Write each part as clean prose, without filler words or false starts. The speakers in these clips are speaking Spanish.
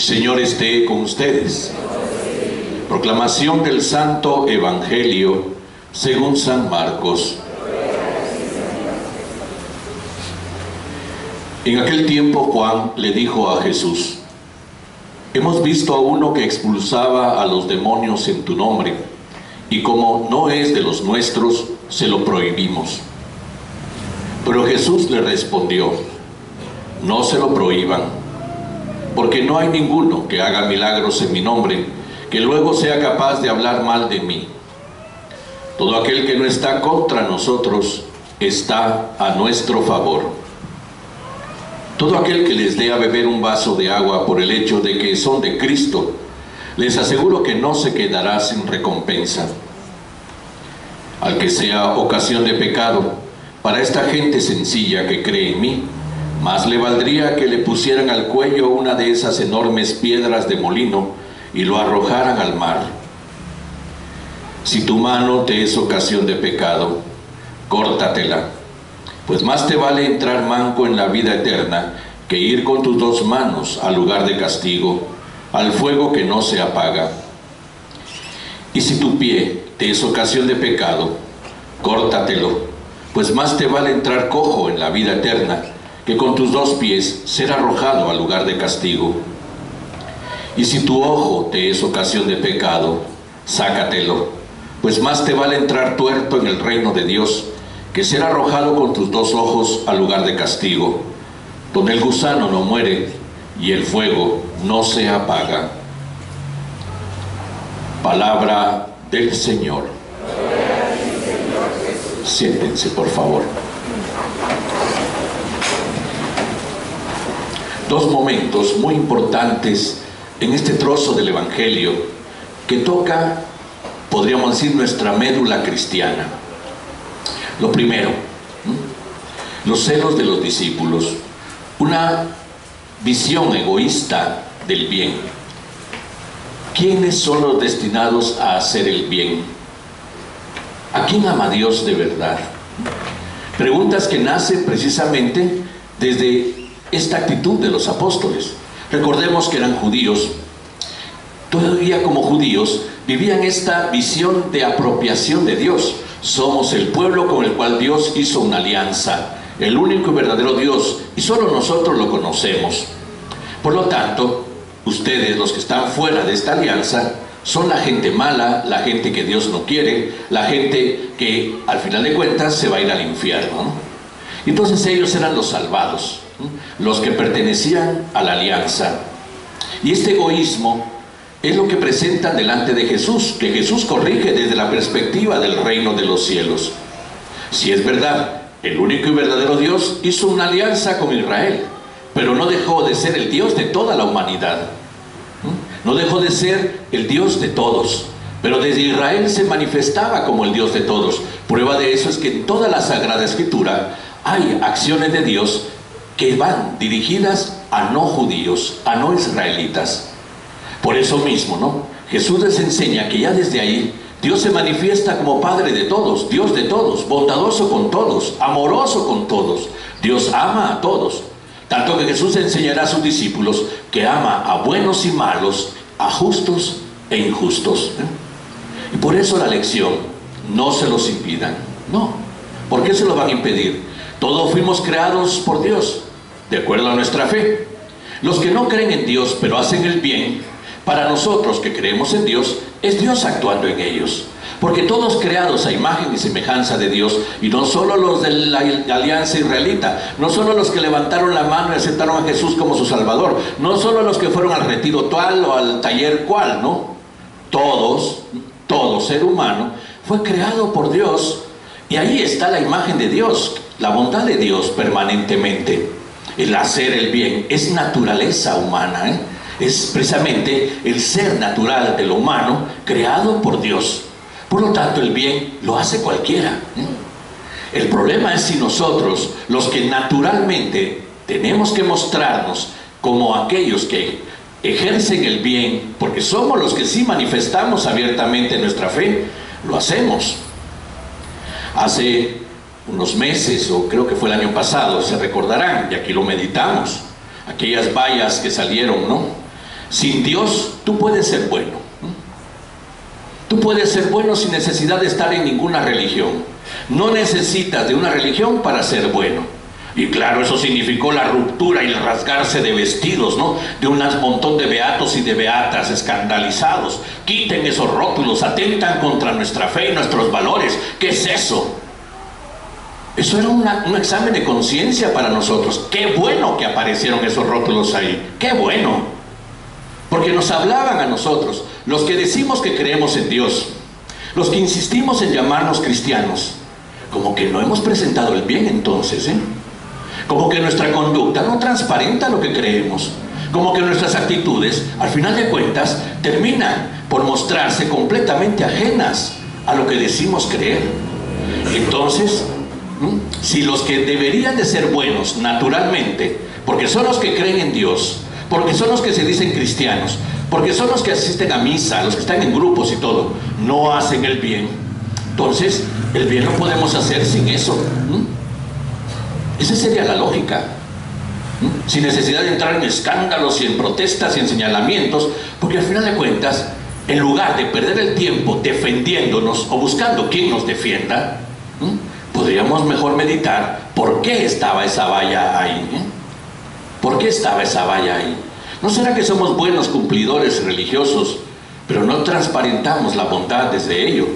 Señor esté con ustedes. Proclamación del Santo Evangelio según San Marcos. En aquel tiempo Juan le dijo a Jesús: hemos visto a uno que expulsaba a los demonios en tu nombre, y como no es de los nuestros, se lo prohibimos. Pero Jesús le respondió: no se lo prohíban, porque no hay ninguno que haga milagros en mi nombre, que luego sea capaz de hablar mal de mí. Todo aquel que no está contra nosotros está a nuestro favor. Todo aquel que les dé a beber un vaso de agua por el hecho de que son de Cristo, les aseguro que no se quedará sin recompensa. Al que sea ocasión de pecado, para esta gente sencilla que cree en mí, más le valdría que le pusieran al cuello una de esas enormes piedras de molino y lo arrojaran al mar. Si tu mano te es ocasión de pecado, córtatela, pues más te vale entrar manco en la vida eterna que ir con tus dos manos al lugar de castigo, al fuego que no se apaga. Y si tu pie te es ocasión de pecado, córtatelo, pues más te vale entrar cojo en la vida eterna que con tus dos pies ser arrojado al lugar de castigo. Y si tu ojo te es ocasión de pecado, sácatelo, pues más te vale entrar tuerto en el reino de Dios que ser arrojado con tus dos ojos al lugar de castigo, donde el gusano no muere y el fuego no se apaga. Palabra del Señor. Siéntense, por favor. Dos momentos muy importantes en este trozo del Evangelio que toca, podríamos decir, nuestra médula cristiana. Lo primero, los celos de los discípulos, una visión egoísta del bien. ¿Quiénes son los destinados a hacer el bien? ¿A quién ama Dios de verdad? Preguntas que nacen precisamente desde esta actitud de los apóstoles. Recordemos que eran judíos. Todavía como judíos vivían esta visión de apropiación de Dios. Somos el pueblo con el cual Dios hizo una alianza, el único y verdadero Dios, y solo nosotros lo conocemos. Por lo tanto, ustedes, los que están fuera de esta alianza, son la gente mala, la gente que Dios no quiere, la gente que al final de cuentas se va a ir al infierno, ¿no? Entonces ellos eran los salvados, ¿no? Los que pertenecían a la alianza. Y este egoísmo es lo que presentan delante de Jesús, que Jesús corrige desde la perspectiva del reino de los cielos. Si es verdad, el único y verdadero Dios hizo una alianza con Israel, pero no dejó de ser el Dios de toda la humanidad. No dejó de ser el Dios de todos, pero desde Israel se manifestaba como el Dios de todos. Prueba de eso es que en toda la Sagrada Escritura hay acciones de Dios que van dirigidas a no judíos, a no israelitas. Por eso mismo, ¿no? Jesús les enseña que ya desde ahí Dios se manifiesta como Padre de todos, Dios de todos, bondadoso con todos, amoroso con todos. Dios ama a todos. Tanto que Jesús enseñará a sus discípulos que ama a buenos y malos, a justos e injustos. Y por eso la lección: no se los impidan. No. ¿Por qué se lo van a impedir? Todos fuimos creados por Dios, de acuerdo a nuestra fe. Los que no creen en Dios, pero hacen el bien, para nosotros que creemos en Dios, es Dios actuando en ellos. Porque todos creados a imagen y semejanza de Dios, y no solo los de la alianza israelita, no solo los que levantaron la mano y aceptaron a Jesús como su Salvador, no solo los que fueron al retiro tal o al taller cual, ¿no? Todo ser humano fue creado por Dios, y ahí está la imagen de Dios, la bondad de Dios permanentemente. El hacer el bien es naturaleza humana, ¿eh? Es precisamente el ser natural de lo humano creado por Dios. Por lo tanto, el bien lo hace cualquiera. El problema es si nosotros, los que naturalmente tenemos que mostrarnos como aquellos que ejercen el bien, porque somos los que sí manifestamos abiertamente nuestra fe, lo hacemos. Hace unos meses, o creo que fue el año pasado, se recordarán, y aquí lo meditamos, aquellas vallas que salieron, ¿no?, Sin Dios, tú puedes ser bueno. Tú puedes ser bueno sin necesidad de estar en ninguna religión. No necesitas de una religión para ser bueno. Y claro, eso significó la ruptura y el rasgarse de vestidos, ¿no? De un montón de beatos y de beatas escandalizados. Quiten esos rótulos, atentan contra nuestra fe y nuestros valores. ¿Qué es eso? Eso era un examen de conciencia para nosotros. Qué bueno que aparecieron esos rótulos ahí. Qué bueno. Porque nos hablaban a nosotros, los que decimos que creemos en Dios, los que insistimos en llamarnos cristianos, como que no hemos presentado el bien entonces, como que nuestra conducta no transparenta lo que creemos, como que nuestras actitudes, al final de cuentas, terminan por mostrarse completamente ajenas a lo que decimos creer. Entonces, si los que deberían de ser buenos naturalmente, porque son los que creen en Dios, porque son los que se dicen cristianos, porque son los que asisten a misa, los que están en grupos y todo, no hacen el bien, entonces el bien lo podemos hacer sin eso. Esa sería la lógica, sin necesidad de entrar en escándalos y en protestas y en señalamientos, porque al final de cuentas, en lugar de perder el tiempo defendiéndonos o buscando quien nos defienda, podríamos mejor meditar por qué estaba esa valla ahí. ¿Por qué estaba esa valla ahí? ¿No será que somos buenos cumplidores religiosos, pero no transparentamos la bondad desde ello?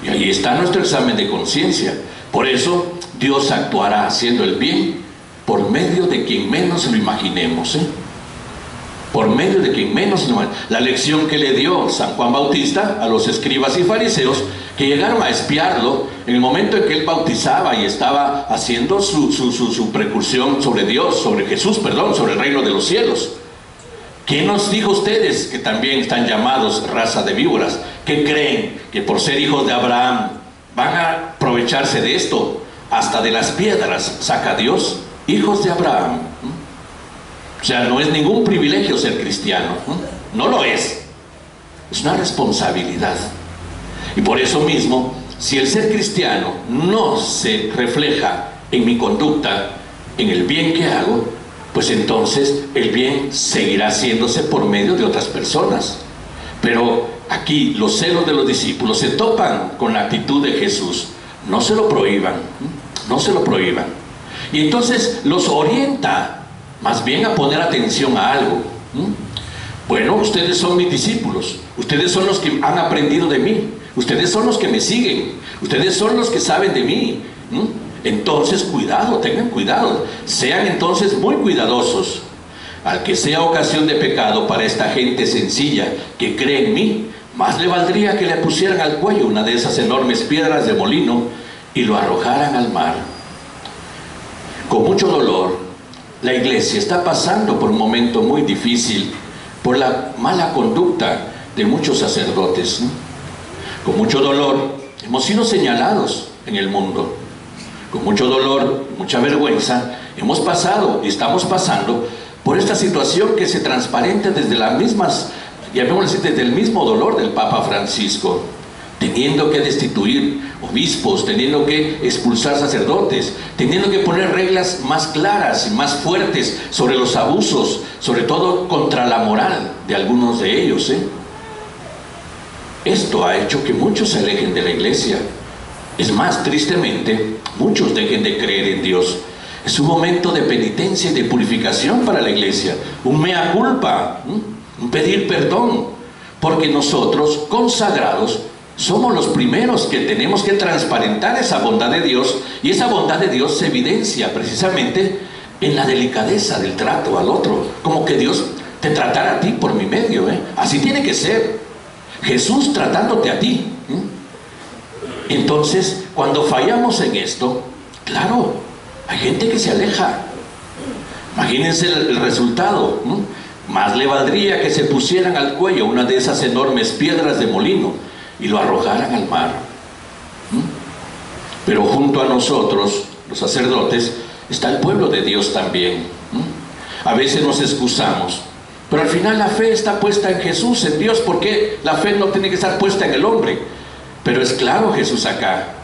Y ahí está nuestro examen de conciencia. Por eso Dios actuará haciendo el bien por medio de quien menos lo imaginemos, por medio de quien menos lo imaginemos. La lección que le dio San Juan Bautista a los escribas y fariseos, que llegaron a espiarlo en el momento en que él bautizaba y estaba haciendo su precursión sobre Dios, sobre Jesús, perdón, sobre el reino de los cielos. ¿Quién nos dijo ustedes que también están llamados raza de víboras? ¿Qué creen? ¿Que por ser hijos de Abraham van a aprovecharse de esto? Hasta de las piedras saca Dios hijos de Abraham. O sea, no es ningún privilegio ser cristiano, no lo es. Es una responsabilidad. Y por eso mismo, si el ser cristiano no se refleja en mi conducta, en el bien que hago, pues entonces el bien seguirá haciéndose por medio de otras personas. Pero aquí los celos de los discípulos se topan con la actitud de Jesús. No se lo prohíban, no se lo prohíban. Y entonces los orienta más bien a poner atención a algo. Bueno, ustedes son mis discípulos, ustedes son los que han aprendido de mí, ustedes son los que me siguen, ustedes son los que saben de mí. Entonces cuidado, tengan cuidado, sean entonces muy cuidadosos. Al que sea ocasión de pecado para esta gente sencilla que cree en mí, más le valdría que le pusieran al cuello una de esas enormes piedras de molino y lo arrojaran al mar. Con mucho dolor, la iglesia está pasando por un momento muy difícil por la mala conducta de muchos sacerdotes. Con mucho dolor hemos sido señalados en el mundo. Con mucho dolor, mucha vergüenza, hemos pasado y estamos pasando por esta situación que se transparenta desde las mismas, llamémoslo desde el mismo dolor del Papa Francisco, teniendo que destituir obispos, teniendo que expulsar sacerdotes, teniendo que poner reglas más claras y más fuertes sobre los abusos, sobre todo contra la moral de algunos de ellos. Esto ha hecho que muchos se alejen de la iglesia. Es más, tristemente, muchos dejen de creer en Dios. Es un momento de penitencia y de purificación para la iglesia, un mea culpa, un pedir perdón, porque nosotros, consagrados, somos los primeros que tenemos que transparentar esa bondad de Dios, y esa bondad de Dios se evidencia precisamente en la delicadeza del trato al otro, como que Dios te tratara a ti por mi medio, así tiene que ser, Jesús tratándote a ti. Entonces, cuando fallamos en esto, claro, hay gente que se aleja. Imagínense el resultado, Más le valdría que se pusieran al cuello una de esas enormes piedras de molino y lo arrojaran al mar. Pero junto a nosotros, los sacerdotes, está el pueblo de Dios también. A veces nos excusamos, pero al final la fe está puesta en Jesús, en Dios, porque la fe no tiene que estar puesta en el hombre. Pero es claro Jesús acá.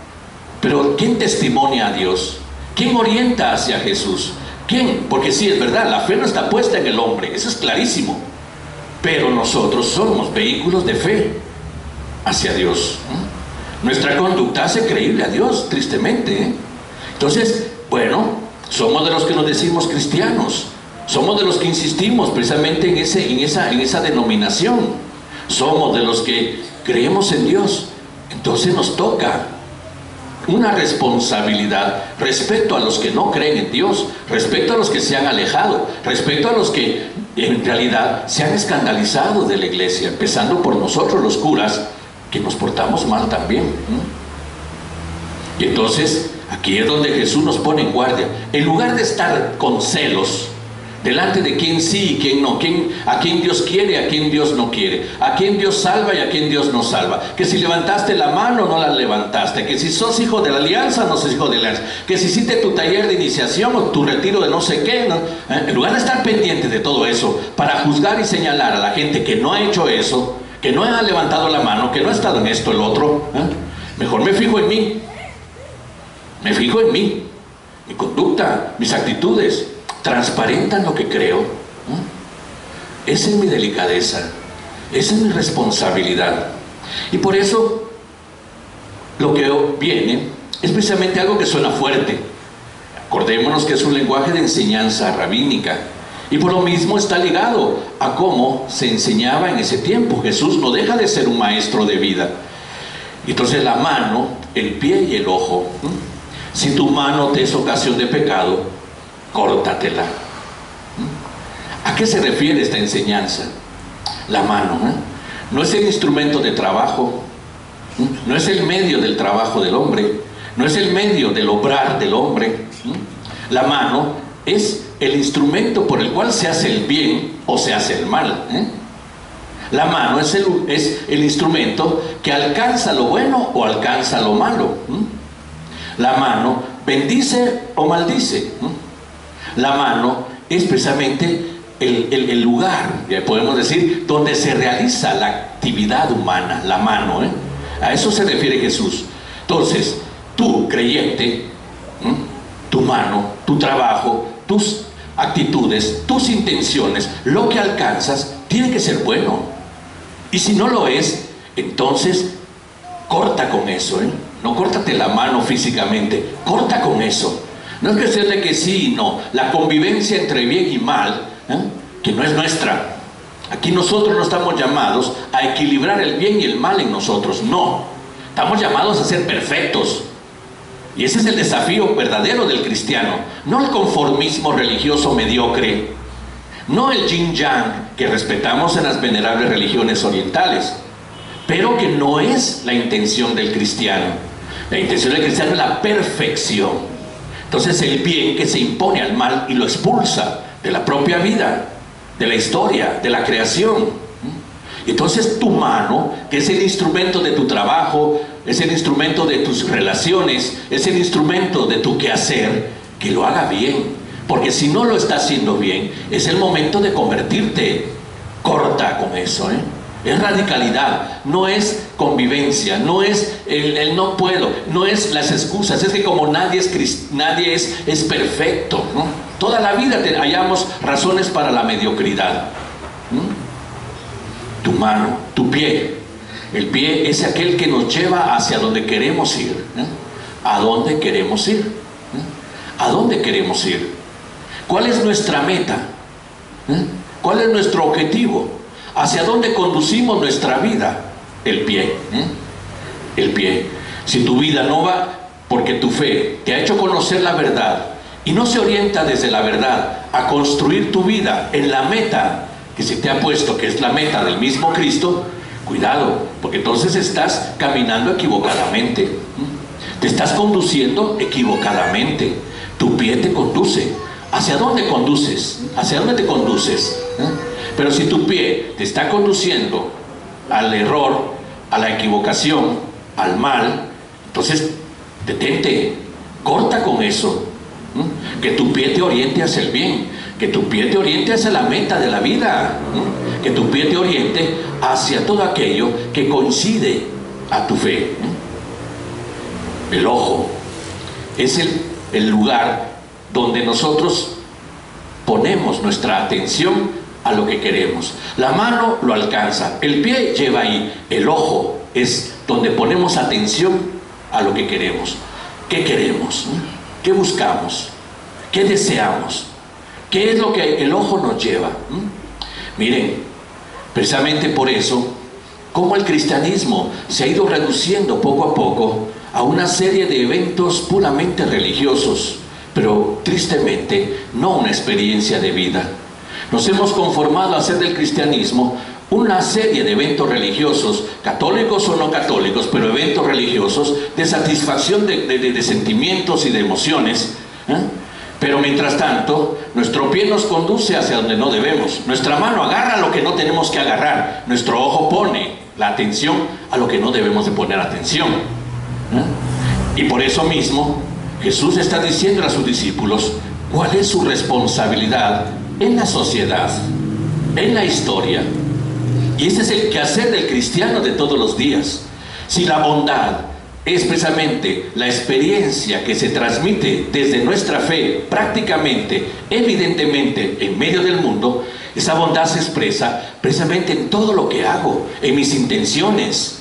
Pero ¿quién testimonia a Dios? ¿Quién orienta hacia Jesús? ¿Quién? Porque sí, es verdad, la fe no está puesta en el hombre, eso es clarísimo. pero nosotros somos vehículos de fe hacia Dios. Nuestra conducta hace creíble a Dios, tristemente. Entonces, bueno, somos de los que nos decimos cristianos, somos de los que insistimos precisamente en esa denominación, somos de los que creemos en Dios. Entonces nos toca una responsabilidad respecto a los que no creen en Dios, respecto a los que se han alejado, respecto a los que en realidad se han escandalizado de la iglesia, empezando por nosotros los curas, que nos portamos mal también. Y entonces aquí es donde Jesús nos pone en guardia. En lugar de estar con celos delante de quién sí y quién no, a quién Dios quiere, a quién Dios no quiere, a quién Dios salva y a quién Dios no salva, que si levantaste la mano no la levantaste, que si sos hijo de la alianza no sos hijo de la alianza, que si hiciste tu taller de iniciación o tu retiro de no sé qué, ¿no? En lugar de estar pendiente de todo eso para juzgar y señalar a la gente que no ha hecho eso, que no ha levantado la mano, que no ha estado en esto, el otro, mejor me fijo en mí. Me fijo en mí, mi conducta, mis actitudes, transparentan lo que creo. Esa es mi delicadeza, esa es mi responsabilidad. Y por eso lo que viene es precisamente algo que suena fuerte. Acordémonos que es un lenguaje de enseñanza rabínica, y por lo mismo está ligado a cómo se enseñaba en ese tiempo. Jesús no deja de ser un maestro de vida. Entonces la mano, el pie y el ojo. Si tu mano te es ocasión de pecado, córtatela. ¿A qué se refiere esta enseñanza? La mano, no es el instrumento de trabajo, no es el medio del trabajo del hombre, no es el medio del obrar del hombre. La mano es el instrumento por el cual se hace el bien o se hace el mal. La mano es el instrumento que alcanza lo bueno o alcanza lo malo. La mano bendice o maldice. La mano es precisamente el lugar, ya podemos decir, donde se realiza la actividad humana, la mano. A eso se refiere Jesús. Entonces, tú, creyente, tu mano, tu trabajo, tus actitudes, tus intenciones, lo que alcanzas, tiene que ser bueno. Y si no lo es, entonces corta con eso, No córtate la mano físicamente, corta con eso. No es cuestión de que sí y no. La convivencia entre bien y mal, que no es nuestra. Aquí nosotros no estamos llamados a equilibrar el bien y el mal en nosotros, no. Estamos llamados a ser perfectos. Y ese es el desafío verdadero del cristiano. No el conformismo religioso mediocre, no el yin-yang que respetamos en las venerables religiones orientales, pero que no es la intención del cristiano. La intención del cristiano es la perfección. Entonces el bien que se impone al mal y lo expulsa de la propia vida, de la historia, de la creación. Entonces tu mano, que es el instrumento de tu trabajo, es el instrumento de tus relaciones, es el instrumento de tu quehacer, que lo haga bien. Porque si no lo está haciendo bien, es el momento de convertirte. Corta con eso, Es radicalidad, no es convivencia, no es el no puedo, no es las excusas. Es que como nadie es perfecto, toda la vida hallamos razones para la mediocridad. Tu mano, tu pie, el pie es aquel que nos lleva hacia donde queremos ir. ¿A dónde queremos ir? ¿A dónde queremos ir? ¿Cuál es nuestra meta? ¿Cuál es nuestro objetivo? ¿Hacia dónde conducimos nuestra vida? El pie. El pie. Si tu vida no va porque tu fe te ha hecho conocer la verdad y no se orienta desde la verdad a construir tu vida en la meta que se te ha puesto, que es la meta del mismo Cristo, cuidado, porque entonces estás caminando equivocadamente. Te estás conduciendo equivocadamente. Tu pie te conduce. ¿Hacia dónde conduces? ¿Hacia dónde te conduces? Pero si tu pie te está conduciendo al error, a la equivocación, al mal, entonces detente, corta con eso. Que tu pie te oriente hacia el bien, que tu pie te oriente hacia la meta de la vida, que tu pie te oriente hacia todo aquello que coincide a tu fe. El ojo es el lugar donde nosotros ponemos nuestra atención a lo que queremos. La mano lo alcanza, el pie lleva ahí, el ojo es donde ponemos atención a lo que queremos. ¿Qué queremos? ¿Qué buscamos? ¿Qué deseamos? ¿Qué es lo que el ojo nos lleva? Miren, precisamente por eso, cómo el cristianismo se ha ido reduciendo poco a poco a una serie de eventos puramente religiosos, pero tristemente no una experiencia de vida. Nos hemos conformado a hacer del cristianismo una serie de eventos religiosos, católicos o no católicos, pero eventos religiosos de satisfacción de sentimientos y de emociones, Pero mientras tanto, nuestro pie nos conduce hacia donde no debemos, nuestra mano agarra lo que no tenemos que agarrar, nuestro ojo pone la atención a lo que no debemos de poner atención, Y por eso mismo Jesús está diciendo a sus discípulos cuál es su responsabilidad en la sociedad, en la historia. Y ese es el quehacer del cristiano de todos los días. Si la bondad es precisamente la experiencia que se transmite desde nuestra fe, prácticamente, evidentemente, en medio del mundo, esa bondad se expresa precisamente en todo lo que hago, en mis intenciones,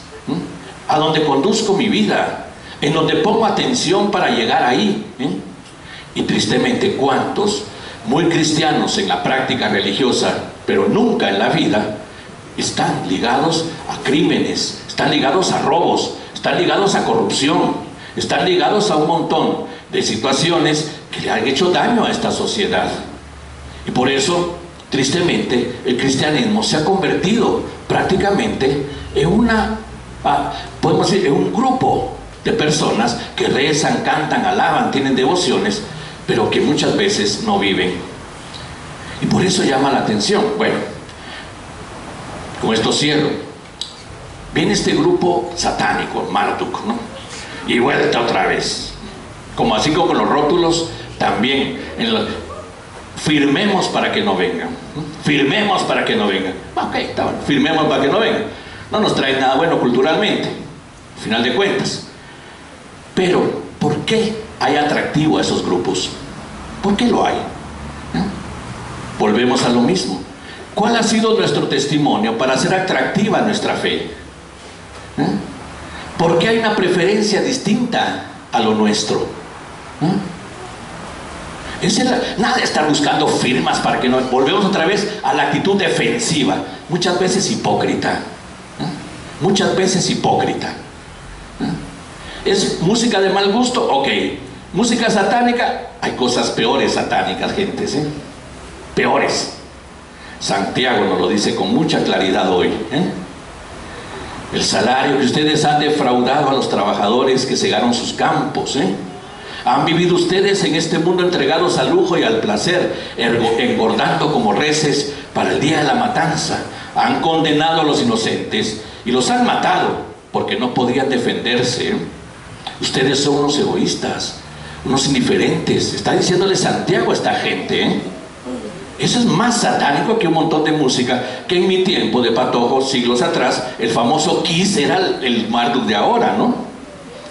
a donde conduzco mi vida, en donde pongo atención para llegar ahí. Y tristemente, ¿cuántos muy cristianos en la práctica religiosa, pero nunca en la vida, están ligados a crímenes, están ligados a robos, están ligados a corrupción, están ligados a un montón de situaciones que le han hecho daño a esta sociedad? Y por eso, tristemente, el cristianismo se ha convertido prácticamente en podemos decir, en un grupo de personas que rezan, cantan, alaban, tienen devociones, pero que muchas veces no viven. Y por eso llama la atención. Bueno, con esto cierro. Viene este grupo satánico, Marduk, ¿no? Y vuelta otra vez. Como así como los rótulos, también firmemos para que no vengan. Firmemos para que no vengan. Ok, está bueno, firmemos para que no vengan. No nos trae nada bueno culturalmente, al final de cuentas. Pero, ¿por qué hay atractivo a esos grupos? ¿Por qué lo hay? Volvemos a lo mismo. ¿Cuál ha sido nuestro testimonio para hacer atractiva nuestra fe? ¿Por qué hay una preferencia distinta a lo nuestro? Nada de estar buscando firmas para que no... Volvemos otra vez a la actitud defensiva, muchas veces hipócrita. Muchas veces hipócrita. ¿Es música de mal gusto? Ok. ¿Música satánica? Hay cosas peores satánicas, gentes, peores. Santiago nos lo dice con mucha claridad hoy. El salario que ustedes han defraudado a los trabajadores que cegaron sus campos. Han vivido ustedes en este mundo entregados al lujo y al placer, engordando como reses para el día de la matanza. Han condenado a los inocentes y los han matado porque no podían defenderse. Ustedes son unos egoístas, unos indiferentes. Está diciéndole Santiago a esta gente. Eso es más satánico que un montón de música que en mi tiempo de patojo, siglos atrás, el famoso Kiss era el Marduk de ahora, ¿no?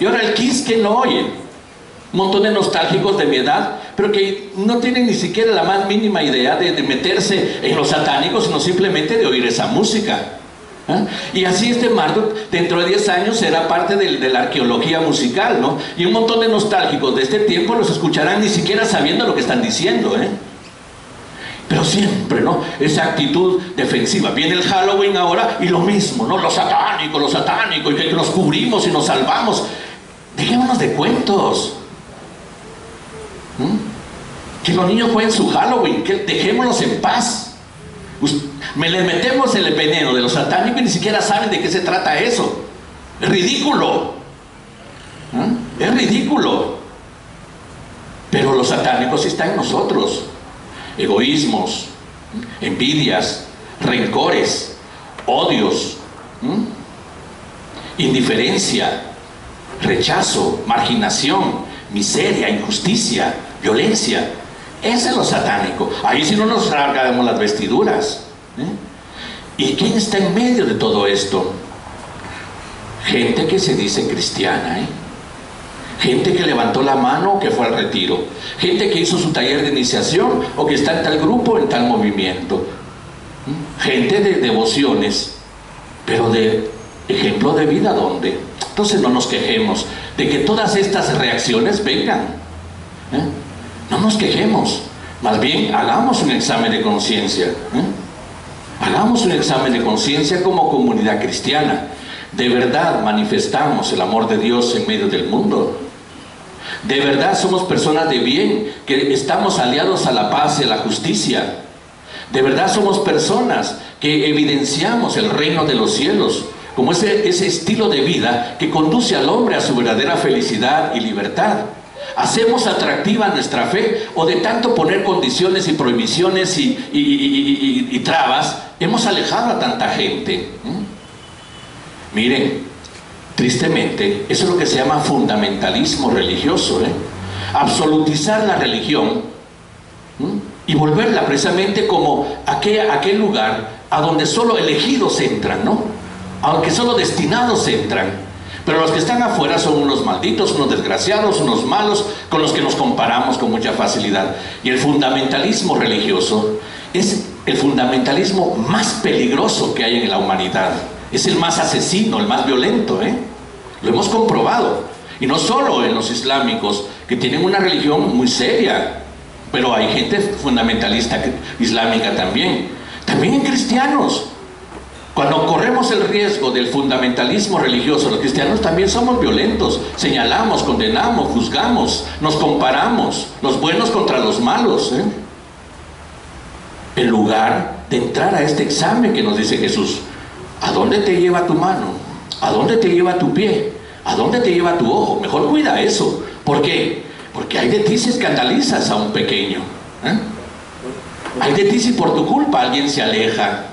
Y ahora el Kiss, ¿quién lo oye? Un montón de nostálgicos de mi edad, pero que no tienen ni siquiera la más mínima idea de meterse en los satánicos, sino simplemente de oír esa música. Y así este Marduk dentro de 10 años será parte de la arqueología musical, ¿no? Y un montón de nostálgicos de este tiempo los escucharán ni siquiera sabiendo lo que están diciendo, Pero siempre, ¿no? Esa actitud defensiva. Viene el Halloween ahora y lo mismo, ¿no? Los satánicos, y que nos cubrimos y nos salvamos. Dejémonos de cuentos. Que los niños jueguen su Halloween, que dejémoslos en paz. Les metemos el veneno de los satánicos y ni siquiera saben de qué se trata eso. Es ridículo. Es ridículo. Pero los satánicos están en nosotros. Egoísmos, envidias, rencores, odios, indiferencia, rechazo, marginación, miseria, injusticia, violencia. Ese es lo satánico. Ahí sí no nos rasgamos las vestiduras. ¿Y quién está en medio de todo esto? Gente que se dice cristiana, gente que levantó la mano o que fue al retiro, gente que hizo su taller de iniciación o que está en tal grupo, en tal movimiento. gente de devociones, pero de ejemplo de vida, ¿dónde? Entonces no nos quejemos de que todas estas reacciones vengan, no nos quejemos, más bien hagamos un examen de conciencia, hagamos un examen de conciencia como comunidad cristiana. ¿De verdad manifestamos el amor de Dios en medio del mundo? ¿De verdad somos personas de bien, que estamos aliados a la paz y a la justicia? ¿De verdad somos personas que evidenciamos el reino de los cielos como ese estilo de vida que conduce al hombre a su verdadera felicidad y libertad? ¿Hacemos atractiva nuestra fe, o de tanto poner condiciones y prohibiciones y trabas hemos alejado a tanta gente? Miren, tristemente, eso es lo que se llama fundamentalismo religioso, absolutizar la religión y volverla precisamente como aquel lugar a donde solo elegidos entran, ¿no? Aunque solo destinados entran, pero los que están afuera son unos malditos, unos desgraciados, unos malos, con los que nos comparamos con mucha facilidad. Y el fundamentalismo religioso es el fundamentalismo más peligroso que hay en la humanidad. Es el más asesino, el más violento, Lo hemos comprobado. Y no solo en los islámicos, que tienen una religión muy seria, pero hay gente fundamentalista islámica también. También en cristianos. Cuando corremos el riesgo del fundamentalismo religioso, los cristianos también somos violentos. Señalamos, condenamos, juzgamos, nos comparamos, los buenos contra los malos, En lugar de entrar a este examen que nos dice Jesús, ¿a dónde te lleva tu mano? ¿A dónde te lleva tu pie? ¿A dónde te lleva tu ojo? Mejor cuida eso. ¿Por qué? Porque hay de ti si escandalizas a un pequeño. Hay de ti si por tu culpa alguien se aleja.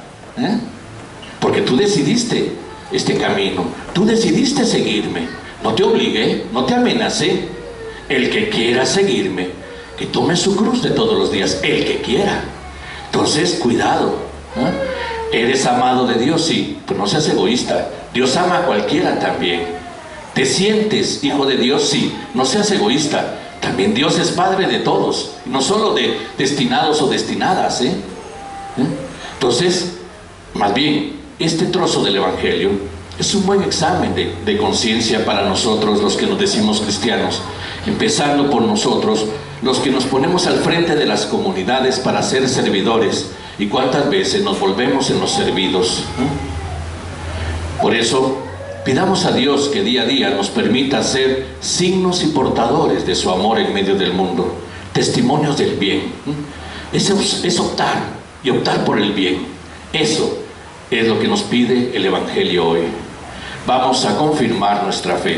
Porque tú decidiste este camino. Tú decidiste seguirme. No te obligué, no te amenacé. El que quiera seguirme, que tome su cruz de todos los días. El que quiera. Entonces, cuidado. ¿Eres amado de Dios? Sí, pero no seas egoísta. Dios ama a cualquiera también. ¿Te sientes hijo de Dios? Sí, no seas egoísta. También Dios es Padre de todos, no solo de destinados o destinadas, Entonces, más bien, este trozo del Evangelio es un buen examen de conciencia para nosotros, los que nos decimos cristianos, empezando por nosotros, los que nos ponemos al frente de las comunidades para ser servidores. ¿Y cuántas veces nos volvemos en los servidos? Por eso, pidamos a Dios que día a día nos permita ser signos y portadores de su amor en medio del mundo, testimonios del bien. Es optar, y optar por el bien. Eso es lo que nos pide el Evangelio hoy. Vamos a confirmar nuestra fe.